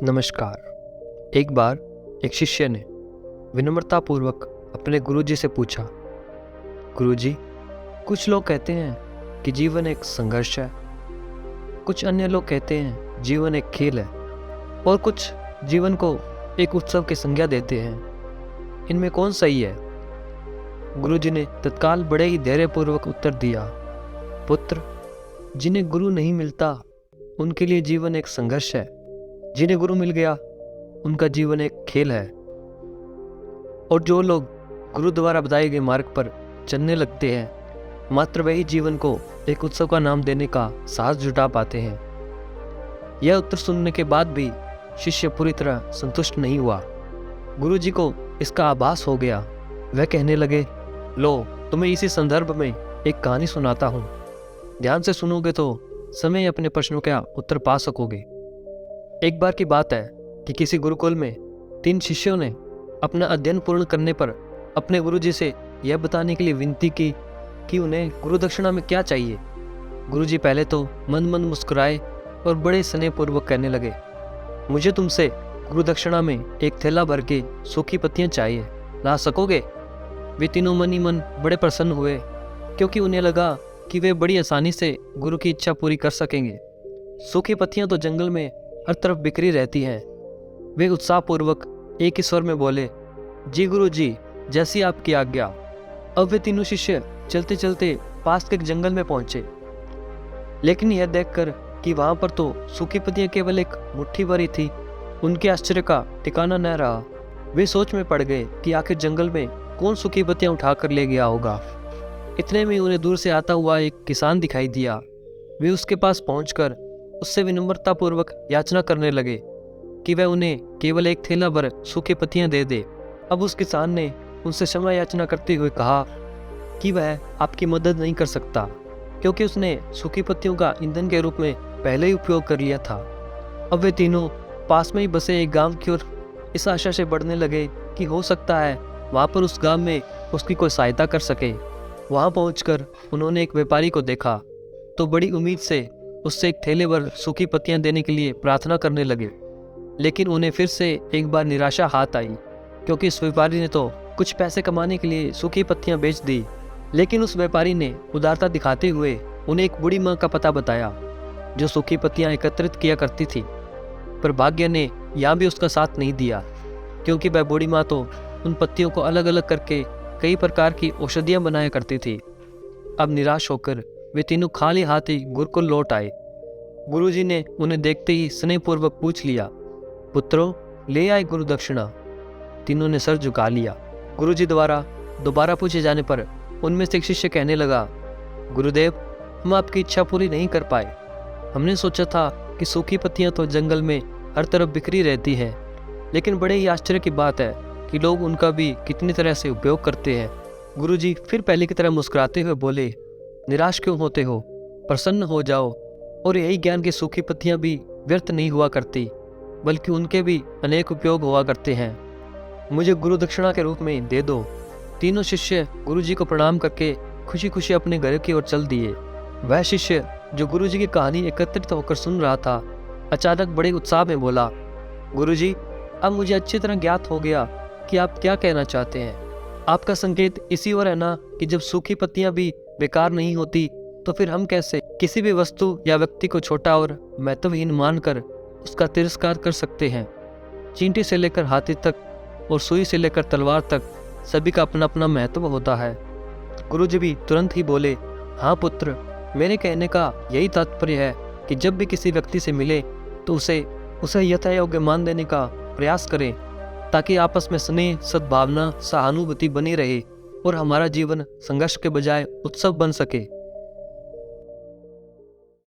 नमस्कार। एक बार एक शिष्य ने विनम्रतापूर्वक अपने गुरुजी से पूछा, गुरुजी, कुछ लोग कहते हैं कि जीवन एक संघर्ष है, कुछ अन्य लोग कहते हैं जीवन एक खेल है और कुछ जीवन को एक उत्सव की संज्ञा देते हैं। इनमें कौन सही है? गुरुजी ने तत्काल बड़े ही धैर्यपूर्वक उत्तर दिया, पुत्र, जिन्हें गुरु नहीं मिलता उनके लिए जीवन एक संघर्ष है, जिन्हें गुरु मिल गया उनका जीवन एक खेल है। और जो लोग गुरु द्वारा बताए गए मार्ग पर चलने लगते हैं, मात्र वही जीवन को एक उत्सव का नाम देने का साहस जुटा पाते हैं। यह उत्तर सुनने के बाद भी शिष्य पूरी तरह संतुष्ट नहीं हुआ। गुरुजी को इसका आभास हो गया। वह कहने लगे, लो, तुम्हें इसी संदर्भ में एक कहानी सुनाता हूँ। ध्यान से सुनोगे तो समय अपने प्रश्नों का उत्तर पा सकोगे। एक बार की बात है कि किसी गुरुकुल में 3 शिष्यों ने अपना अध्ययन पूर्ण करने पर अपने गुरुजी से यह बताने के लिए विनती की कि उन्हें गुरु दक्षिणा में क्या चाहिए। गुरुजी पहले तो मंद मंद मुस्कुराए और बड़े स्नेहपूर्वक कहने लगे, मुझे तुमसे गुरु दक्षिणा में एक थैला भर के सूखी पत्तियां चाहिए, ला सकोगे? वे तीनों मन ही मन बड़े प्रसन्न हुए, क्योंकि उन्हें लगा कि वे बड़ी आसानी से गुरु की इच्छा पूरी कर सकेंगे। सूखी पत्तियां तो जंगल में हर तरफ बिखरी रहती हैं। वे उत्साहपूर्वक एक ही स्वर में बोले, जी गुरु जी, जैसी आपकी आज्ञा। अब वे तीनों शिष्य चलते चलते पास के एक जंगल में पहुंचे, लेकिन यह देखकर कि वहां पर तो सूखी पत्तियां केवल एक मुट्ठी भरी थी, उनके आश्चर्य का ठिकाना न रहा। वे सोच में पड़ गए कि आखिर जंगल में कौन सूखी पत्तियां उठाकर ले गया होगा। इतने में उन्हें दूर से आता हुआ एक किसान दिखाई दिया। वे उसके पास पहुंचकर उससे विनम्रतापूर्वक याचना करने लगे कि वह उन्हें केवल एक थैला भर सूखी पत्तियां दे दे। अब उस किसान ने उनसे क्षमा याचना करते हुए कहा कि वह आपकी मदद नहीं कर सकता, क्योंकि उसने सूखी पत्तियों का ईंधन के रूप में पहले ही उपयोग कर लिया था। अब वे तीनों पास में ही बसे एक गांव की ओर इस आशा से बढ़ने लगे कि हो सकता है वहां पर उस गांव में उसकी कोई सहायता कर सके। वहां पहुंचकर उन्होंने एक व्यापारी को देखा तो बड़ी उम्मीद से उससे एक थैले भर सूखी पत्तियां देने के लिए प्रार्थना करने लगे, लेकिन उन्हें फिर से एक बार निराशा हाथ आई, क्योंकि इस व्यापारी ने तो कुछ पैसे कमाने के लिए सूखी पत्तियां बेच दी। लेकिन उस व्यापारी ने उदारता दिखाते हुए उन्हें एक बूढ़ी माँ का पता बताया जो सूखी पत्तियां एकत्रित किया करती थी। पर भाग्य ने यहाँ भी उसका साथ नहीं दिया, क्योंकि वह बूढ़ी माँ तो उन पत्तियों को अलग अलग करके कई प्रकार की औषधियां बनाया करती थी। अब निराश होकर वे तीनों खाली हाथ ही गुरुकुल लौट आए। गुरुजी ने उन्हें देखते ही स्नेहपूर्वक पूछ लिया, पुत्रों, ले आए गुरु दक्षिणा? तीनों ने सर झुका लिया। गुरुजी द्वारा दोबारा पूछे जाने पर उनमें से एक शिष्य कहने लगा, गुरुदेव, हम आपकी इच्छा पूरी नहीं कर पाए। हमने सोचा था कि सूखी पत्तियां तो जंगल में हर तरफ बिखरी रहती हैं, लेकिन बड़े ही आश्चर्य की बात है कि लोग उनका भी कितनी तरह से उपयोग करते हैं। गुरुजी फिर पहले की तरह मुस्कुराते हुए बोले, निराश क्यों होते हो? प्रसन्न हो जाओ। और यही ज्ञान की सूखी पत्तियां भी व्यर्थ नहीं हुआ करती, बल्कि उनके भी अनेक उपयोग हुआ करते हैं। मुझे गुरु दक्षिणा के रूप में दे दो। तीनों शिष्य गुरुजी को प्रणाम करके खुशी खुशी अपने घर की ओर चल दिए। वह शिष्य जो गुरुजी की कहानी एकत्रित होकर सुन रहा था, अचानक बड़े उत्साह में बोला, गुरुजी, अब मुझे अच्छी तरह ज्ञात हो गया कि आप क्या कहना चाहते हैं। आपका संकेत इसी ओर है ना कि जब सूखी पत्तियां भी बेकार नहीं होती, तो फिर हम कैसे किसी भी वस्तु या व्यक्ति को छोटा और महत्वहीन मानकर उसका तिरस्कार कर सकते हैं। चींटी से लेकर हाथी तक और सुई से लेकर तलवार तक सभी का अपना अपना महत्व होता है। गुरुजी भी तुरंत ही बोले, हाँ पुत्र, मेरे कहने का यही तात्पर्य है कि जब भी किसी व्यक्ति से मिले तो उसे यथायोग्य मान देने का प्रयास करें, ताकि आपस में स्नेह, सद्भावना, सहानुभूति बनी रहे और हमारा जीवन संघर्ष के बजाय उत्सव बन सके।